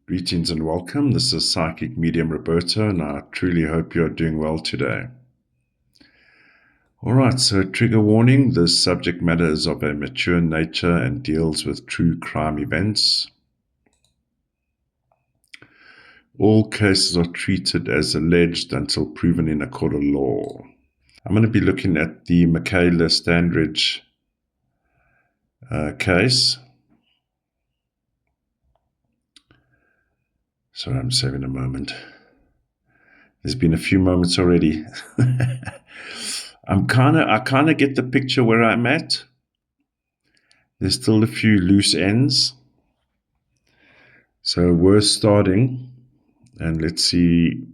Greetings and welcome. This is Psychic Medium Roberto, and I truly hope you are doing well today. Alright, so trigger warning, this subject matter is of a mature nature and deals with true crime events. All cases are treated as alleged until proven in a court of law. I'm going to be looking at the Mikayla Standrige case. Sorry, I'm saving a moment. There's been a few moments already. I kind of get the picture where I'm at. There's still a few loose ends. So we're starting, and let's see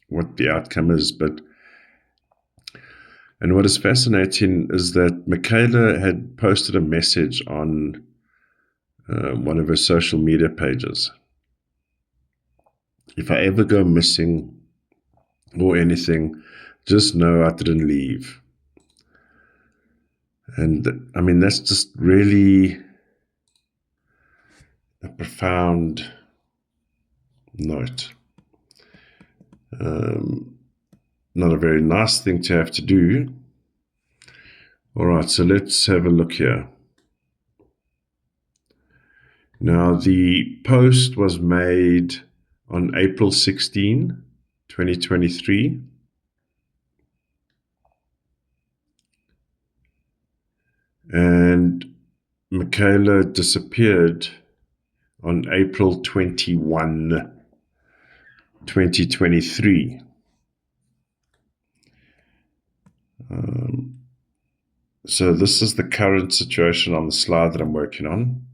what the outcome is. And what is fascinating is that Mikayla had posted a message on one of her social media pages. If I ever go missing or anything, just know I didn't leave. And I mean, that's just really a profound note. Not a very nice thing to have to do. All right, so let's have a look here. Now, the post was made on April 16, 2023. And Mikayla disappeared on April 21, 2023. So this is the current situation on the slide that I'm working on.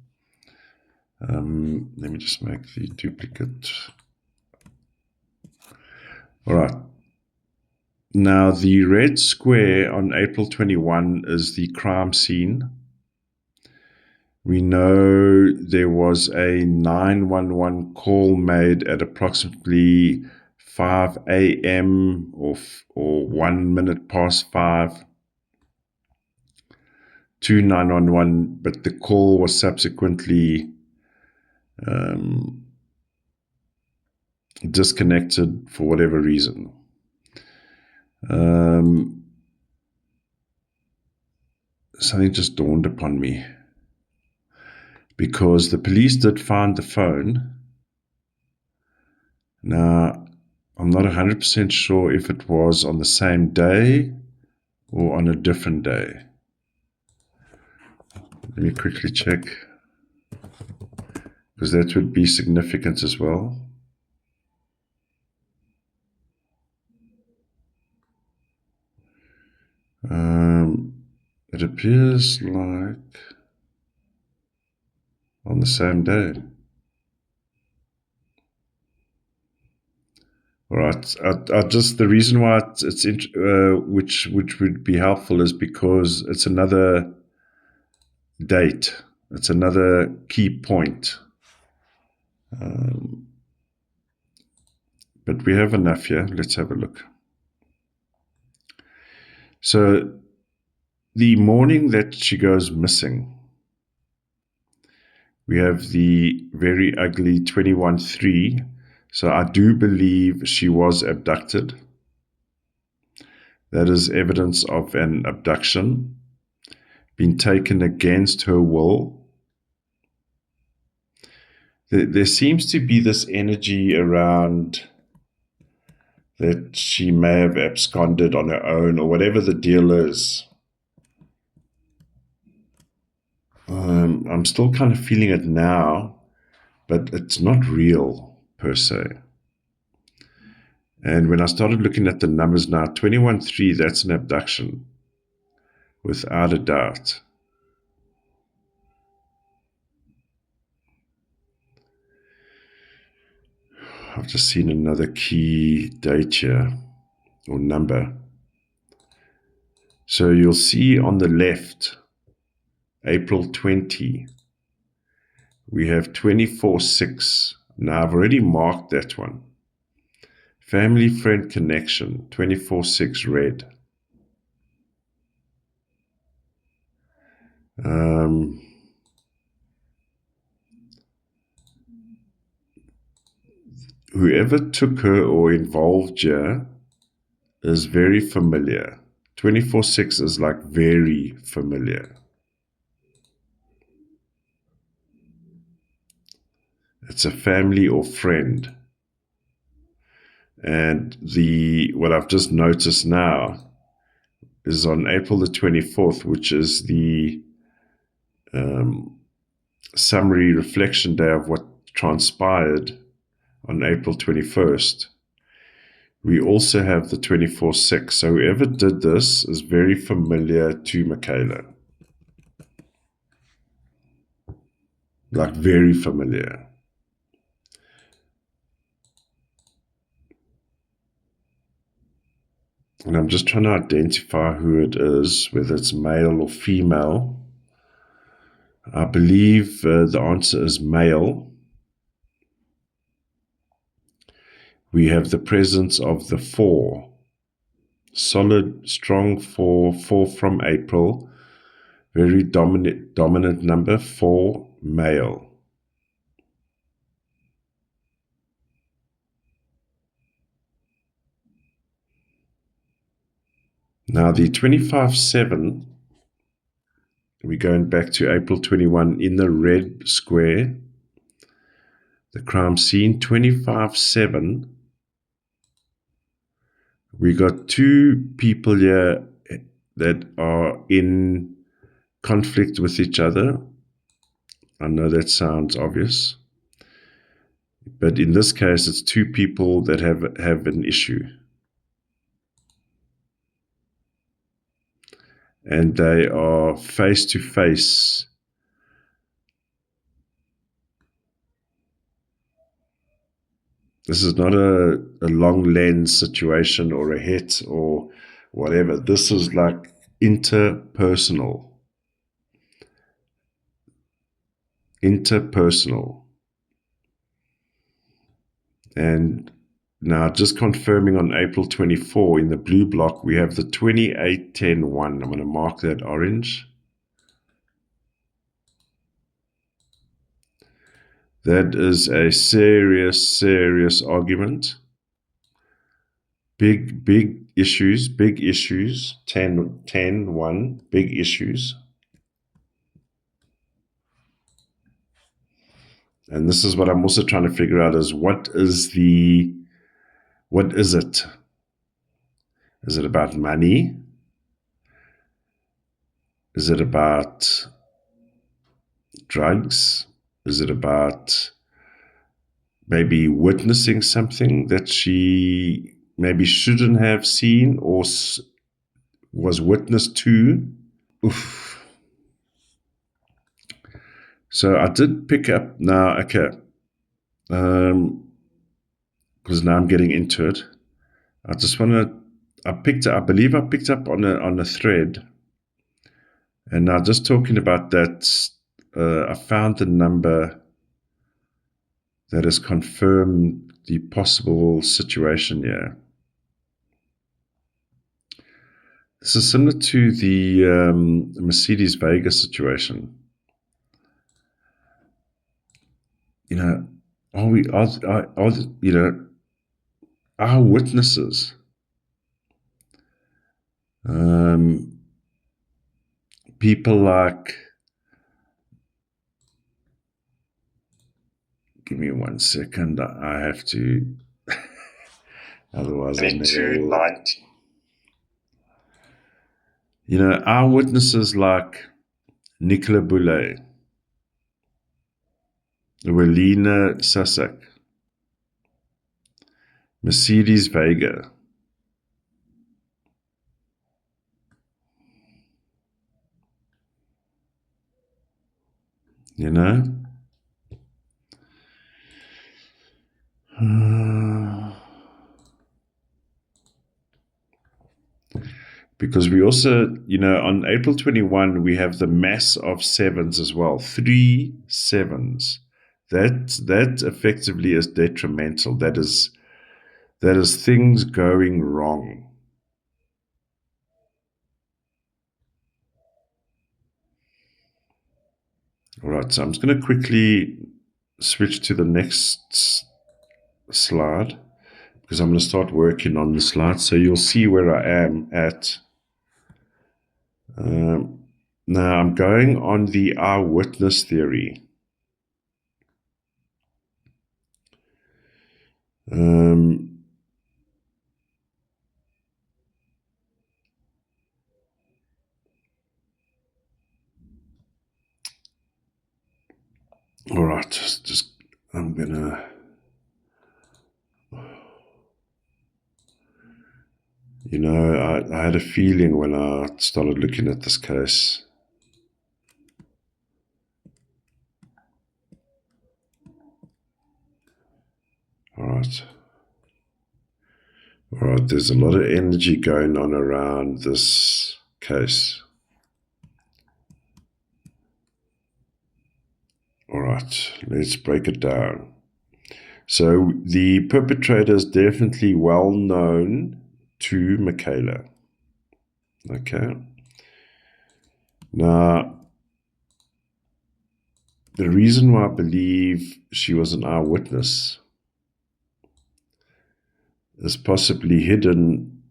Let me just make the duplicate. All right. Now, the red square on April 21 is the crime scene. We know there was a 911 call made at approximately 5 a.m. or 1 minute past 5 to 911, but the call was subsequently disconnected for whatever reason. Something just dawned upon me, because the police did find the phone. Now, I'm not 100% sure if it was on the same day or on a different day. Let me quickly check, because that would be significant as well. It appears like on the same day. All right. I just, the reason why it's which would be helpful is because it's another date. It's another key point. But we have enough here. Let's have a look. So the morning that she goes missing, we have the very ugly 21-3. So I do believe she was abducted. That is evidence of an abduction, been taken against her will. There seems to be this energy around that she may have absconded on her own or whatever the deal is. I'm still kind of feeling it now, but it's not real per se. And when I started looking at the numbers now, 21-3, that's an abduction, without a doubt. I've just seen another key date here, or number. So you'll see on the left, April 20, we have 24-6. Now I've already marked that one. Family friend connection, 24-6 red. whoever took her or involved her is very familiar. 24/6 is like very familiar. It's a family or friend. And what I've just noticed now is on April the 24th, which is the summary reflection day of what transpired on April 21st. We also have the 24/6. So whoever did this is very familiar to Mikayla. Like very familiar. And I'm just trying to identify who it is, whether it's male or female. I believe the answer is male. We have the presence of the 4. Solid, strong 4, 4 from April. Very dominant number, 4, male. Now the 25/7, we're going back to April 21 in the red square, the crime scene. 25/7, we got 2 people here that are in conflict with each other. I know that sounds obvious, but in this case, it's 2 people that have an issue. And they are face to face. This is not a long lens situation or a hit or whatever. This is like interpersonal. Interpersonal. And now just confirming on April 24 in the blue block, we have the 28-10-1. I'm going to mark that orange. That is a serious argument. Big issues, 10-1, big issues. And this is what I'm also trying to figure out is what is it? Is it about money? Is it about drugs? Is it about maybe witnessing something that she maybe shouldn't have seen or was witness to? Oof. So I did pick up now, okay, because now I'm getting into it. I believe I picked up on a thread, and now just talking about that, I found the number that has confirmed the possible situation here. This is similar to the Mercedes Vegas situation. You know, our witnesses, people like, give me 1 second, I have to, otherwise I never. You know, our witnesses like Nicola Boulay, Welina Sasak, Mercedes Vega, you know, because we also, you know, on April 21, we have the mass of 7s as well, 3 7s. That effectively is detrimental. That is things going wrong. All right, so I'm just going to quickly switch to the next slide, because I'm going to start working on the slide, so you'll see where I am at. Now I'm going on the eyewitness theory. All right, just I'm gonna. You know, I had a feeling when I started looking at this case. All right. All right, there's a lot of energy going on around this case. All right, let's break it down. So the perpetrator is definitely well known to Mikayla. Okay. Now, the reason why I believe she was an eyewitness is possibly hidden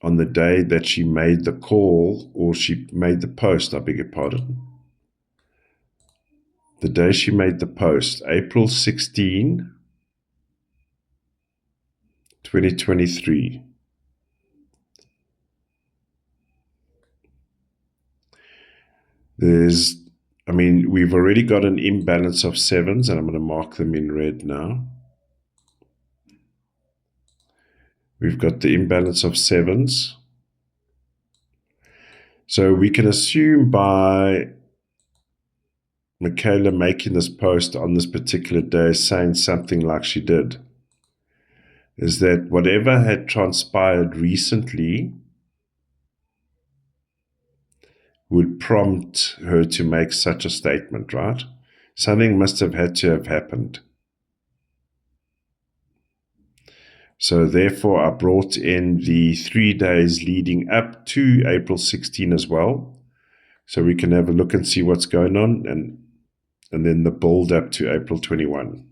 on the day that she made the call, or she made the post, I beg your pardon. The day she made the post, April 16, 2023. We've already got an imbalance of sevens, and I'm going to mark them in red now. We've got the imbalance of sevens. So we can assume by Mikayla making this post on this particular day, saying something like she did, is that whatever had transpired recently would prompt her to make such a statement, right? Something must have had to have happened. So therefore, I brought in the 3 days leading up to April 16 as well, so we can have a look and see what's going on, and then the build up to April 21.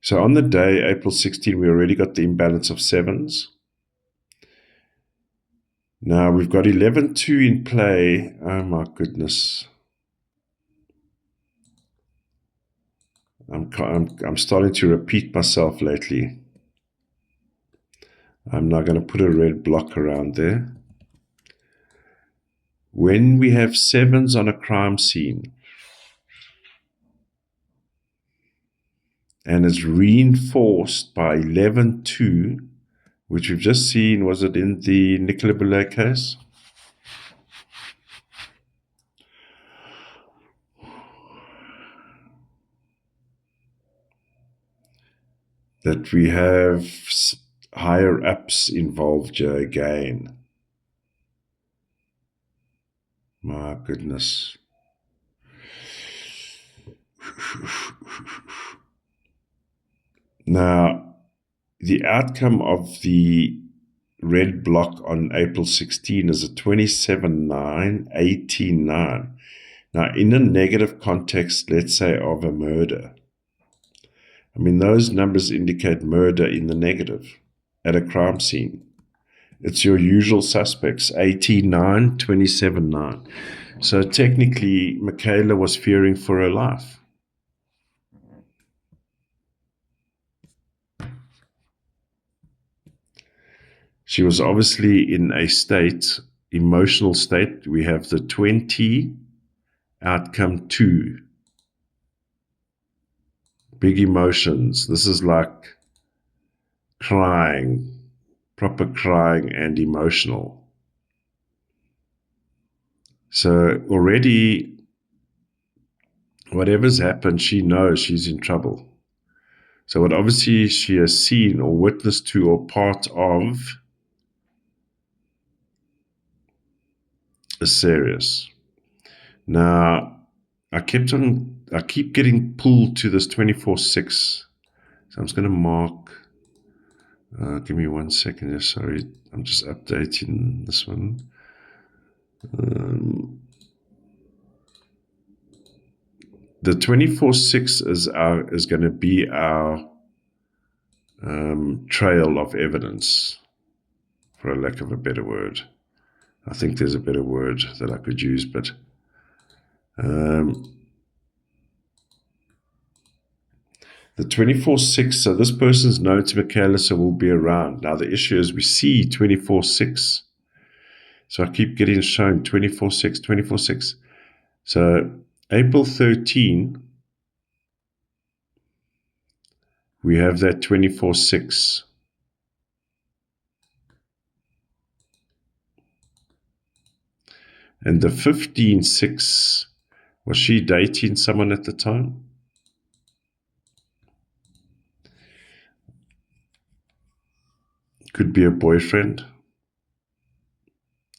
So on the day, April 16, we already got the imbalance of sevens. Now we've got 11-2 in play. Oh my goodness. I'm starting to repeat myself lately. I'm now going to put a red block around there. When we have sevens on a crime scene, and it's reinforced by 11-2, which we've just seen, was it in the Nicola Boulay case? That we have higher ups involved here again. My goodness. Now, the outcome of the red block on April 16 is a 27-9, 18-9. Now, in a negative context, let's say of a murder, those numbers indicate murder in the negative at a crime scene. It's your usual suspects, 18-9, 27-9. So technically, Mikayla was fearing for her life. She was obviously in a emotional state. We have the 20, outcome 2. Big emotions. This is like crying, proper crying and emotional. So already, whatever's happened, she knows she's in trouble. So what obviously she has seen or witnessed to or part of is serious. Now, I keep getting pulled to this 24/6. So I'm just going to mark. Give me 1 second here. Sorry, I'm just updating this one. The 24/6 is going to be our trail of evidence, for a lack of a better word. I think there's a better word that I could use, but the 24/6, so this person's known to Mikayla, so will be around. Now, the issue is we see 24/6. So I keep getting shown 24/6, 24/6. So April 13, we have that 24/6. And the 15/6, was she dating someone at the time? Could be a boyfriend,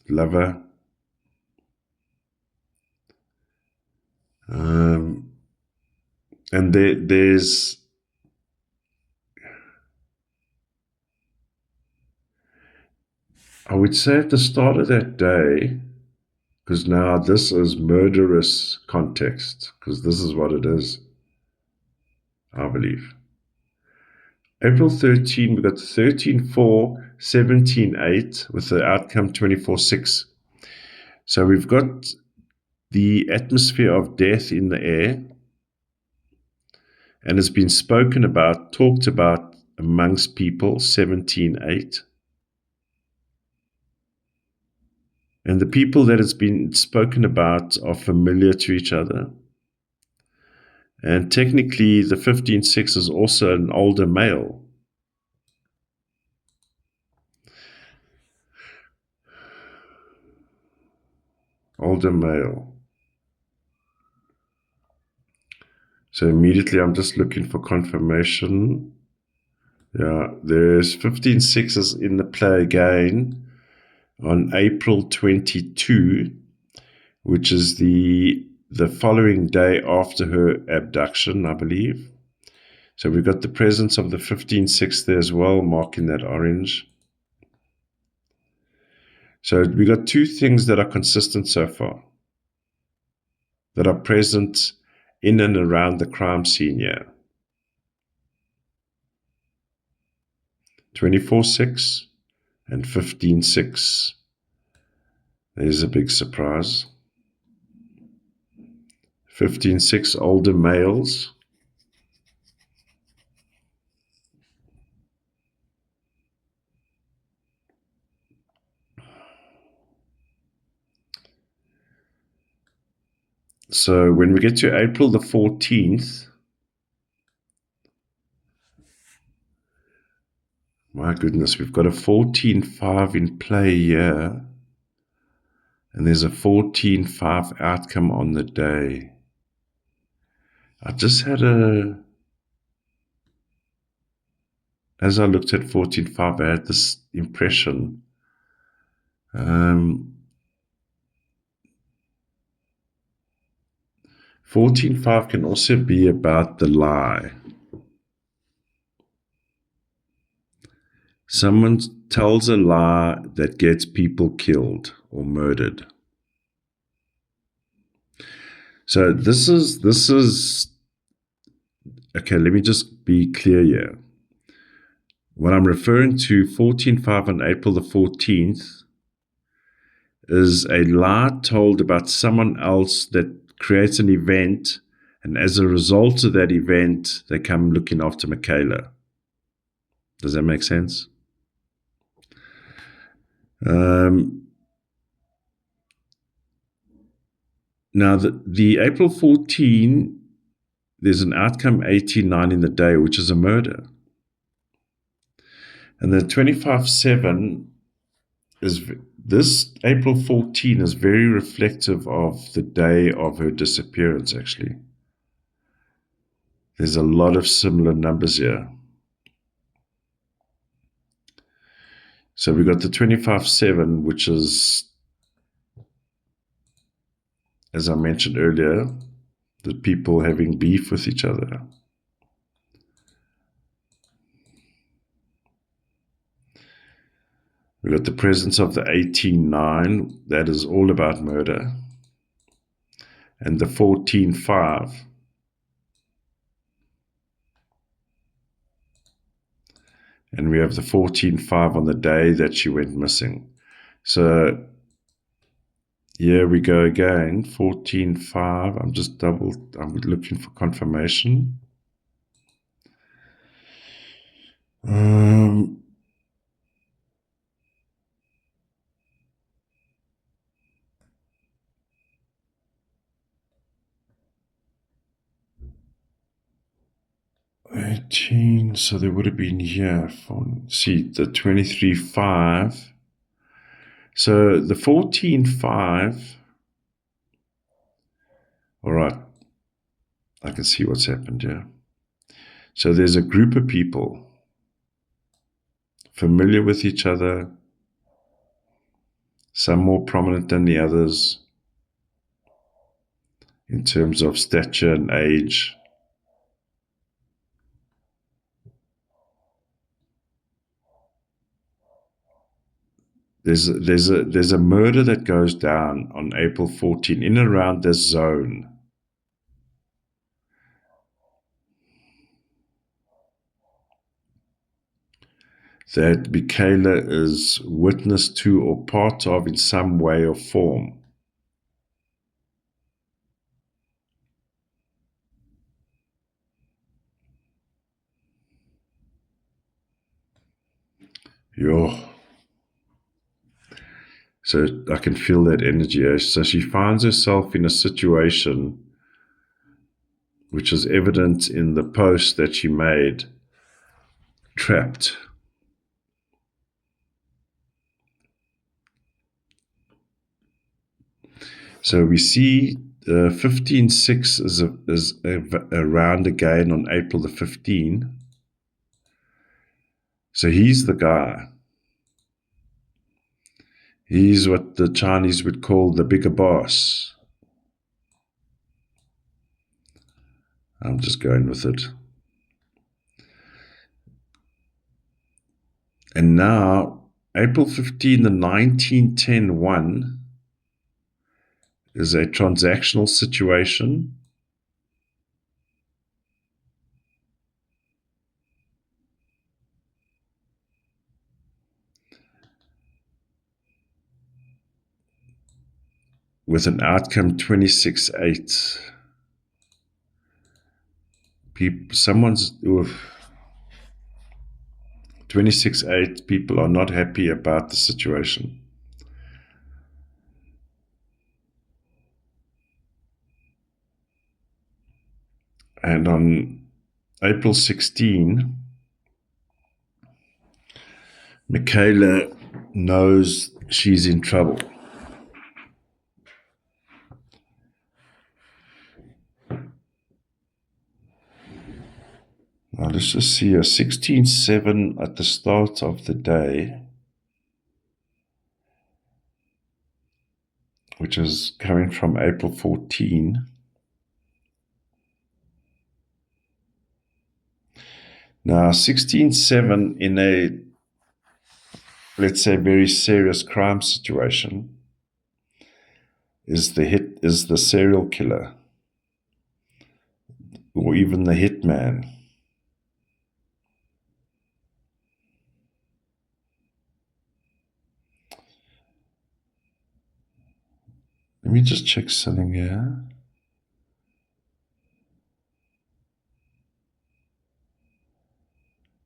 lover. And there's, I would say at the start of that day, because now this is murderous context, because this is what it is, I believe. April 13, we got 13/4, 17/8 with the outcome 24/6. So we've got the atmosphere of death in the air, and it's been spoken about, talked about amongst people, 17/8. And the people that it's been spoken about are familiar to each other. And technically, the 15/6 is also an older male. Older male. So immediately I'm just looking for confirmation. Yeah, there's 15/6s in the play again on April 22, which is the following day after her abduction, I believe. So we've got the presence of the 15/6 there as well, marking that orange. So we got two things that are consistent so far, that are present in and around the crime scene here. 24/6 and 15/6. There's a big surprise. 15/6 older males. So when we get to April the 14th, my goodness, we've got a 14/5 in play here. And there's a 14/5 outcome on the day. I just had as I looked at 14/5, I had this impression. 14/5 can also be about the lie. Someone tells a lie that gets people killed or murdered. So this is okay, let me just be clear here. What I'm referring to, 14/5 on April the 14th, is a lie told about someone else that creates an event, and as a result of that event, they come looking after Mikayla. Does that make sense? Now, the April 14, there's an outcome 89 in the day, which is a murder. And the 25/7 is, this April 14 is very reflective of the day of her disappearance, actually. There's a lot of similar numbers here. So we got the 25/7, which is, as I mentioned earlier, the people having beef with each other. We got the presence of the 18/9, that is all about murder. And the 14/5, And we have the 14-5 on the day that she went missing. So here we go again, 14-5. I'm looking for confirmation. 18, so there would have been here, see, the 23-5. So the 14-5, all right, I can see what's happened here. So there's a group of people familiar with each other, some more prominent than the others in terms of stature and age. There's a murder that goes down on April 14 in and around this zone. That Mikayla is witness to or part of in some way or form. Yo. So I can feel that energy. So she finds herself in a situation which is evident in the post that she made, trapped. So we see 15-6 is around again on April the 15th. So he's the guy. He's what the Chinese would call the bigger boss. I'm just going with it. And now, April 15, the 1910-1 is a transactional situation. With an outcome 26-8. Someone's 26-8. People are not happy about the situation. And on April 16, Mikayla knows she's in trouble. Now let's just see a 16-7 at the start of the day, which is coming from April 14. Now 16-7 in a, let's say, very serious crime situation is the serial killer or even the hitman. Let me just check something here.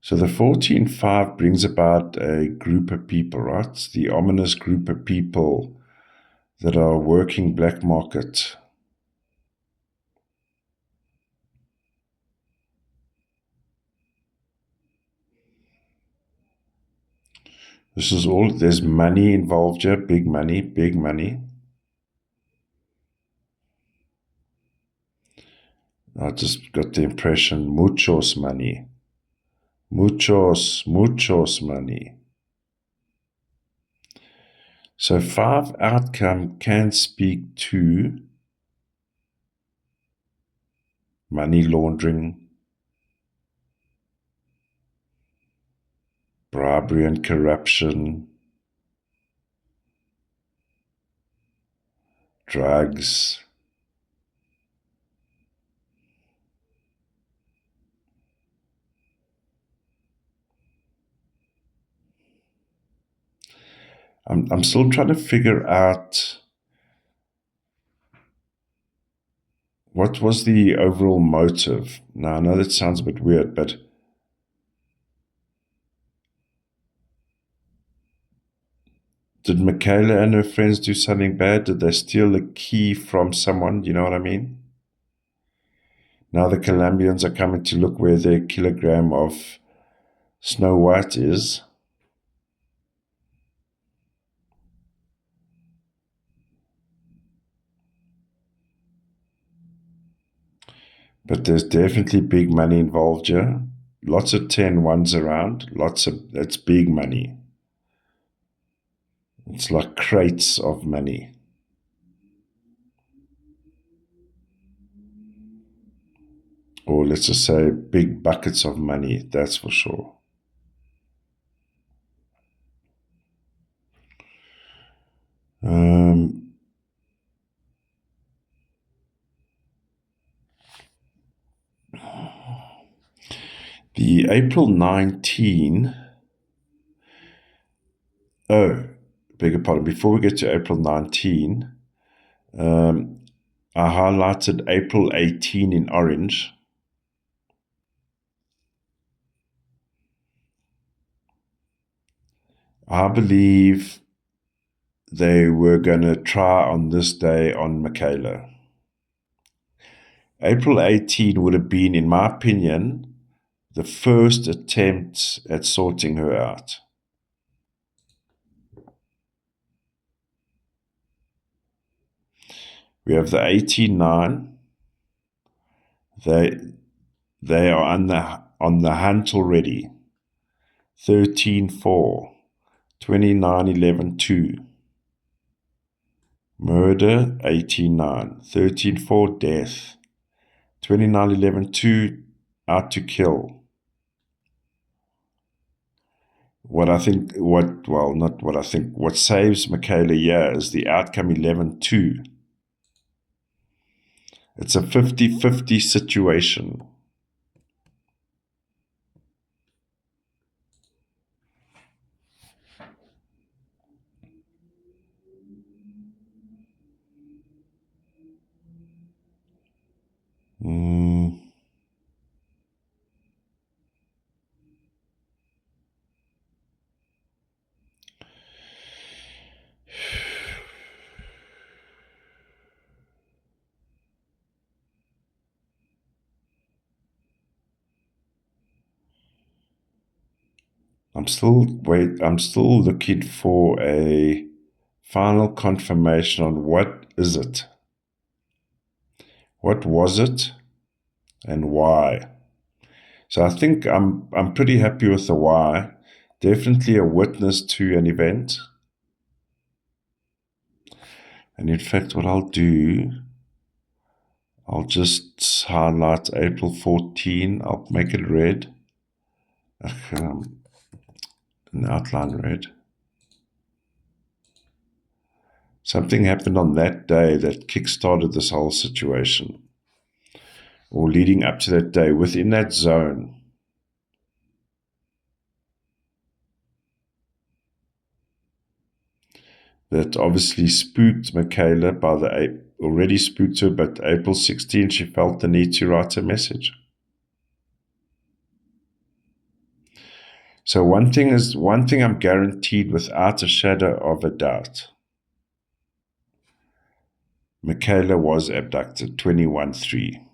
So the 14-5 brings about a group of people, right? It's the ominous group of people that are working black market. This is all, there's money involved here, big money, big money. I just got the impression, muchos money. Muchos money. So 5 outcome can speak to money laundering, bribery and corruption, drugs, I'm still trying to figure out what was the overall motive. Now, I know that sounds a bit weird, but did Mikayla and her friends do something bad? Did they steal a key from someone? You know what I mean? Now the Colombians are coming to look where their kilogram of Snow White is. But there's definitely big money involved here. Lots of 10 ones around. That's big money. It's like crates of money. Or let's just say big buckets of money, that's for sure. The April 19, beg your pardon, before we get to April 19, I highlighted April 18 in orange. I believe they were going to try on this day on Mikayla. April 18 would have been, in my opinion, the first attempt at sorting her out. We have the 18-9. They are on the hunt already. 13-4. 29-11-2. Murder, 18-9. 13-4, death. 29-11-2, out to kill. What saves Mikayla here is the outcome 11-2. It's a 50-50 situation. I'm still looking for a final confirmation on what is it? What was it? And why? So I think I'm pretty happy with the why. Definitely a witness to an event. And in fact, what I'll do, I'll just highlight April 14. I'll make it red. An outline red. Something happened on that day that kick-started this whole situation. Or leading up to that day, within that zone. That obviously spooked Mikayla already spooked her, but April 16, she felt the need to write a message. So one thing I'm guaranteed without a shadow of a doubt. Mikayla was abducted, 21-3.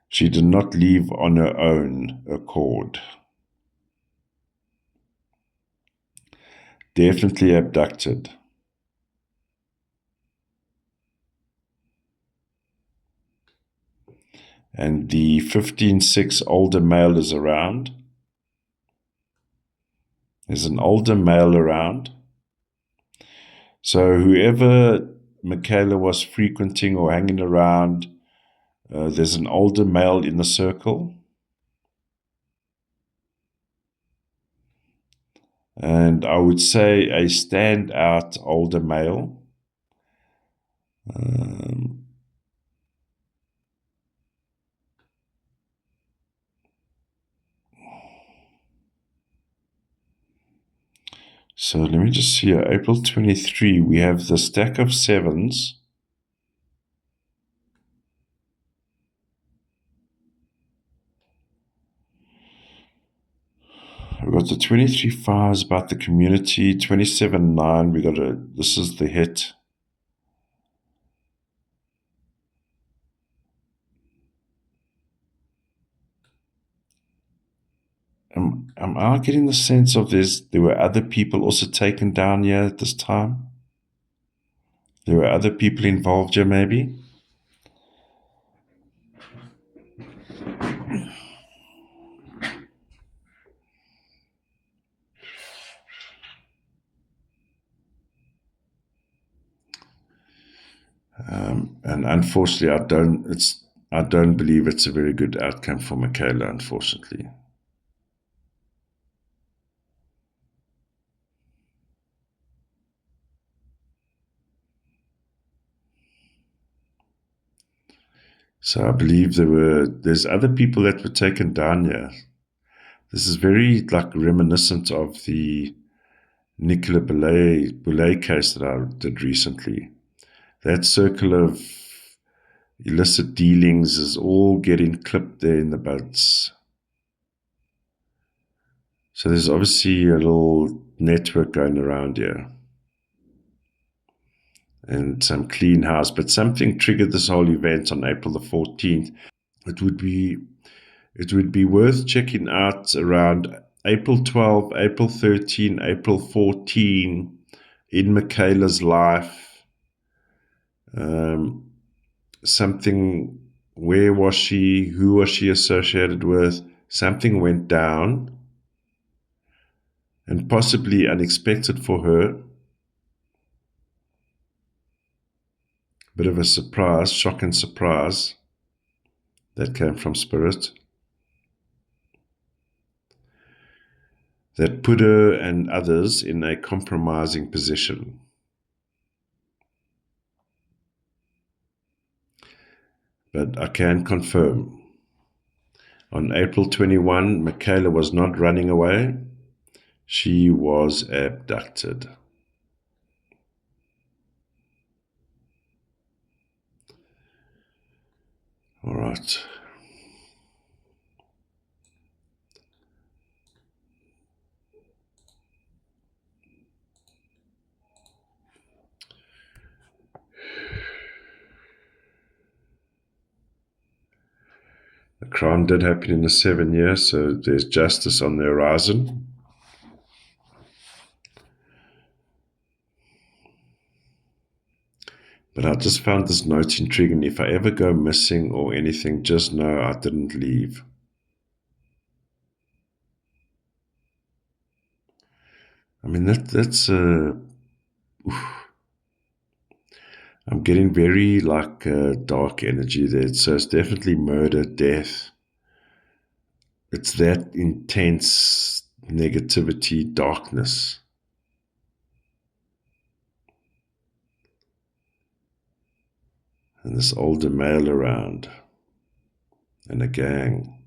She did not leave on her own accord. Definitely abducted. And the 15-6 older male is around. There's an older male around. So whoever Mikayla was frequenting or hanging around, there's an older male in the circle. And I would say a standout older male. So let me just see here. April 23, we have the stack of sevens. We've got the 23 fives about the community, 27 9. We got this is the hit. Am I getting the sense of there were other people also taken down here at this time? There were other people involved here, maybe? And unfortunately, I don't believe it's a very good outcome for Mikayla, unfortunately. So I believe there's other people that were taken down here. This is very reminiscent of the Nicola Boulay case that I did recently. That circle of illicit dealings is all getting clipped there in the buds. So there's obviously a little network going around here. And some clean house, but something triggered this whole event on April the 14th. It would be worth checking out around April 12, April 13, April 14 in Mikayla's life. Something, where was she? Who was she associated with? Something went down, and possibly unexpected for her. Bit of a surprise, shock and surprise that came from Spirit. That put her and others in a compromising position. But I can confirm, on April 21, Mikayla was not running away. She was abducted. All right. The crime did happen in the 7 years, so there's justice on the horizon. But I just found this note intriguing. If I ever go missing or anything, just know I didn't leave. I mean, that's I'm getting very dark energy there. So it's definitely murder, death. It's that intense negativity, darkness. And this older male around. And a gang.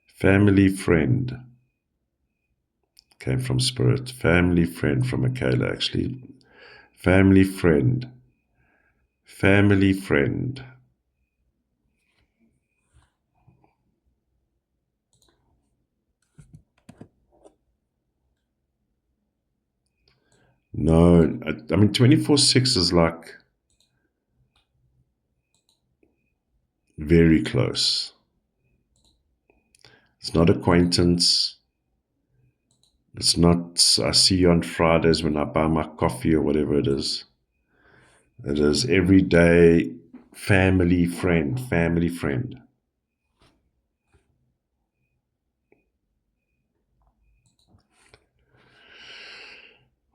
Family friend. Came from Spirit. Family friend from Mikayla, actually. Family friend. Family friend. No, I mean, 24/6 is very close. It's not acquaintance. It's not, I see you on Fridays when I buy my coffee or whatever it is. It is everyday family friend, family friend.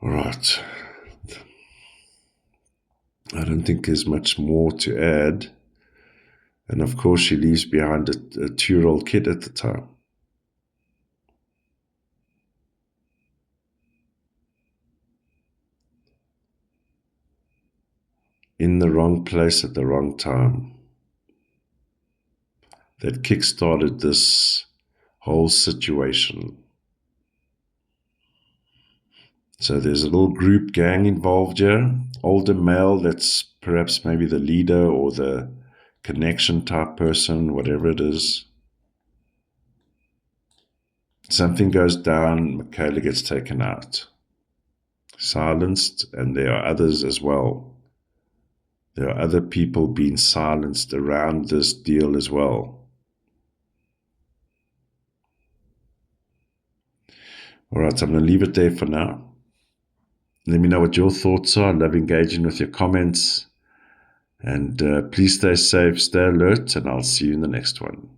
All right. I don't think there's much more to add. And of course, she leaves behind a 2-year-old kid at the time. In the wrong place at the wrong time. That kick-started this whole situation. So there's a little group gang involved here. Older male that's perhaps maybe the leader or the connection type person, whatever it is. Something goes down, Mikayla gets taken out. Silenced, and there are others as well. There are other people being silenced around this deal as well. All right, so I'm going to leave it there for now. Let me know what your thoughts are. I love engaging with your comments. And please stay safe, stay alert, and I'll see you in the next one.